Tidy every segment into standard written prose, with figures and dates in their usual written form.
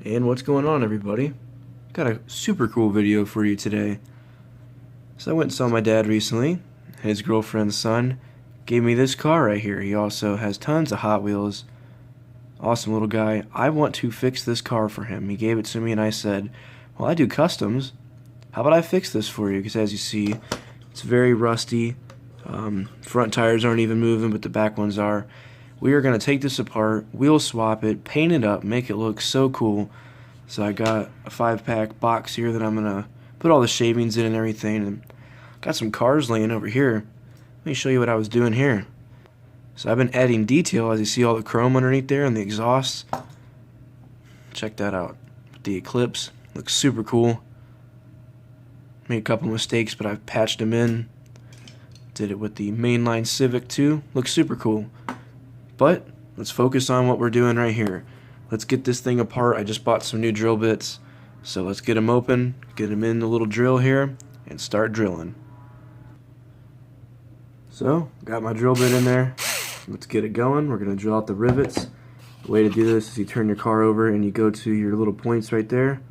And what's going on, everybody? Got a super cool video for you today. So I went and saw my dad recently. His girlfriend's son gave me this car right here. He also has tons of Hot Wheels. Awesome little guy. I want to fix this car for him. He gave it to me and I said, well, I do customs. How about I fix this for you? Because as you see, it's very rusty. Front tires aren't even moving, but the back ones are. We are going to take this apart, wheel swap it, paint it up, make it look so cool. So I got a 5-pack box here that I'm going to put all the shavings in and everything. And got some cars laying over here. Let me show you what I was doing here. So I've been adding detail, as you see all the chrome underneath there and the exhausts. Check that out. The Eclipse looks super cool. Made a couple mistakes, but I've patched them in. Did it with the mainline Civic too. Looks super cool. But let's focus on what we're doing right here. Let's get this thing apart. I just bought some new drill bits. So let's get them open, get them in the little drill here, and start drilling. So, got my drill bit in there. Let's get it going. We're going to drill out the rivets. The way to do this is you turn your car over and you go to your little points right there.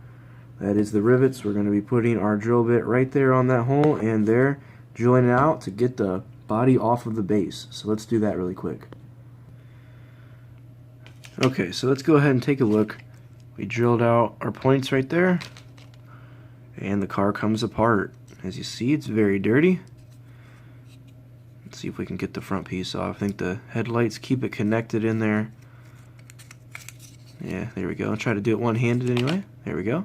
That is the rivets. We're going to be putting our drill bit right there on that hole and there, drilling it out to get the body off of the base. So let's do that really quick. Okay, so let's go ahead and take a look. We drilled out our points right there, and the car comes apart. As you see, it's very dirty. Let's see if we can get the front piece off. I think the headlights keep it connected in there. Yeah, there we go. I'll try to do it one-handed anyway. There we go.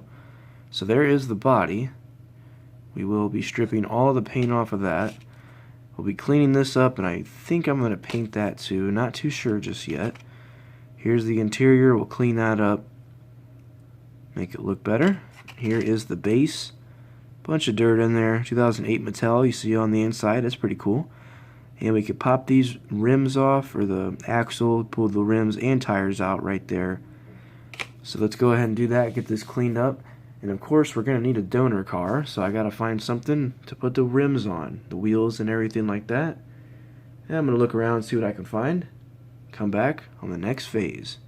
So there is the body. We will be stripping all the paint off of that. We'll be cleaning this up, and I think I'm going to paint that too. Not too sure just yet. Here's the interior. We'll clean that up, make it look better. Here is the base. Bunch of dirt in there. 2008 Mattel, you see on the inside. That's pretty cool. And we could pop these rims off, or the axle, pull the rims and tires out right there. So let's go ahead and do that, get this cleaned up. And of course, we're going to need a donor car, so I got to find something to put the rims on, the wheels and everything like that. And I'm going to look around and see what I can find. Come back on the next phase.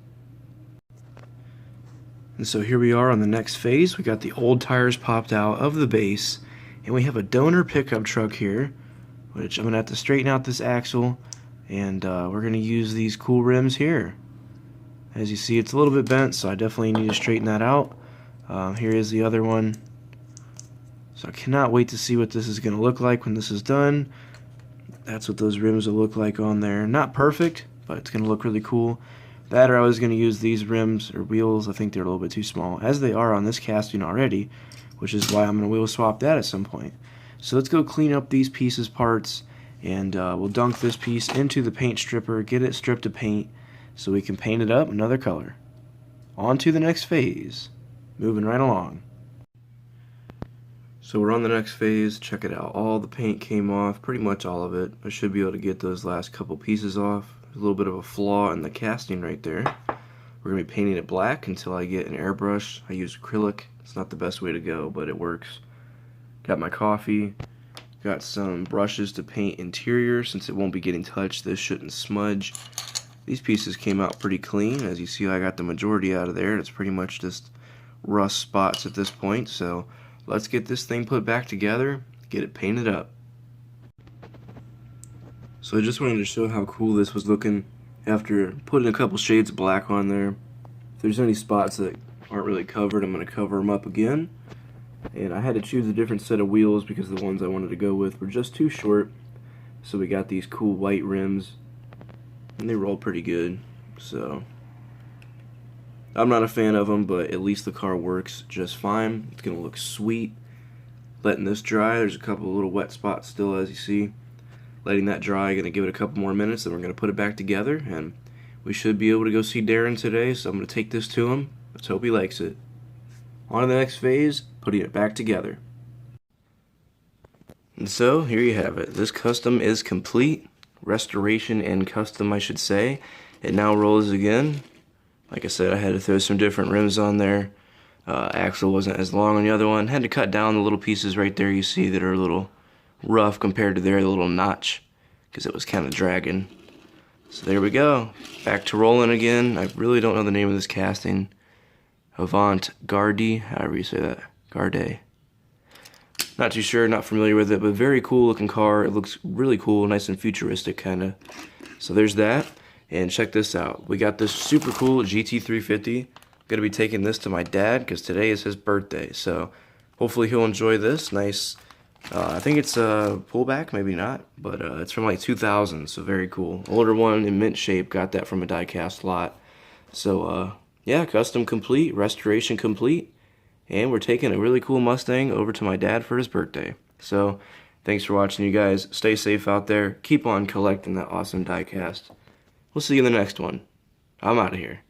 And so here we are on the next phase. We got the old tires popped out of the base, and we have a donor pickup truck here, which I'm going to have to straighten out this axle, and we're going to use these cool rims here. As you see, it's a little bit bent, so I definitely need to straighten that out. Here is the other one. So I cannot wait to see what this is going to look like when this is done. That's what those rims will look like on there. Not perfect, but it's going to look really cool. That, or I was going to use these rims or wheels. I think they're a little bit too small, as they are on this casting already, which is why I'm going to wheel swap that at some point. So let's go clean up these pieces, parts, and we'll dunk this piece into the paint stripper, get it stripped of paint, so we can paint it up another color. On to the next phase. Moving right along. So we're on the next phase. Check it out. All the paint came off, pretty much all of it. I should be able to get those last couple pieces off. There's a little bit of a flaw in the casting right there. We're going to be painting it black until I get an airbrush. I use acrylic. It's not the best way to go, but it works. Got my coffee. Got some brushes to paint interior. Since it won't be getting touched, this shouldn't smudge. These pieces came out pretty clean. As you see, I got the majority out of there. It's pretty much just rust spots at this point. So let's get this thing put back together, get it painted up. So I just wanted to show how cool this was looking after putting a couple shades of black on there. If there's any spots that aren't really covered, I'm going to cover them up again. And I had to choose a different set of wheels because the ones I wanted to go with were just too short. So we got these cool white rims, and they roll pretty good. So I'm not a fan of them, but at least the car works just fine. It's going to look sweet. Letting this dry. There's a couple of little wet spots still, as you see. Letting that dry. Going to give it a couple more minutes, then we're going to put it back together, and we should be able to go see Darren today. So I'm going to take this to him. Let's hope he likes it. On to the next phase, putting it back together. And so here you have it. This custom is complete. Restoration and custom, I should say. It now rolls again. Like I said, I had to throw some different rims on there. Axle wasn't as long on the other one. Had to cut down the little pieces right there you see that are a little rough compared to their little notch, because it was kind of dragging. So there we go. Back to rolling again. I really don't know the name of this casting. Avant-Garde, however you say that, Garde. Not too sure, not familiar with it, but very cool looking car. It looks really cool, nice and futuristic kind of. So there's that, and check this out. We got this super cool GT350. Gonna be taking this to my dad because today is his birthday. So hopefully he'll enjoy this. Nice. I think it's a pullback, maybe not, but it's from like 2000, so very cool. Older one in mint shape. Got that from a die-cast lot. So yeah, custom complete, restoration complete. And we're taking a really cool Mustang over to my dad for his birthday. So, thanks for watching, you guys. Stay safe out there. Keep on collecting that awesome diecast. We'll see you in the next one. I'm out of here.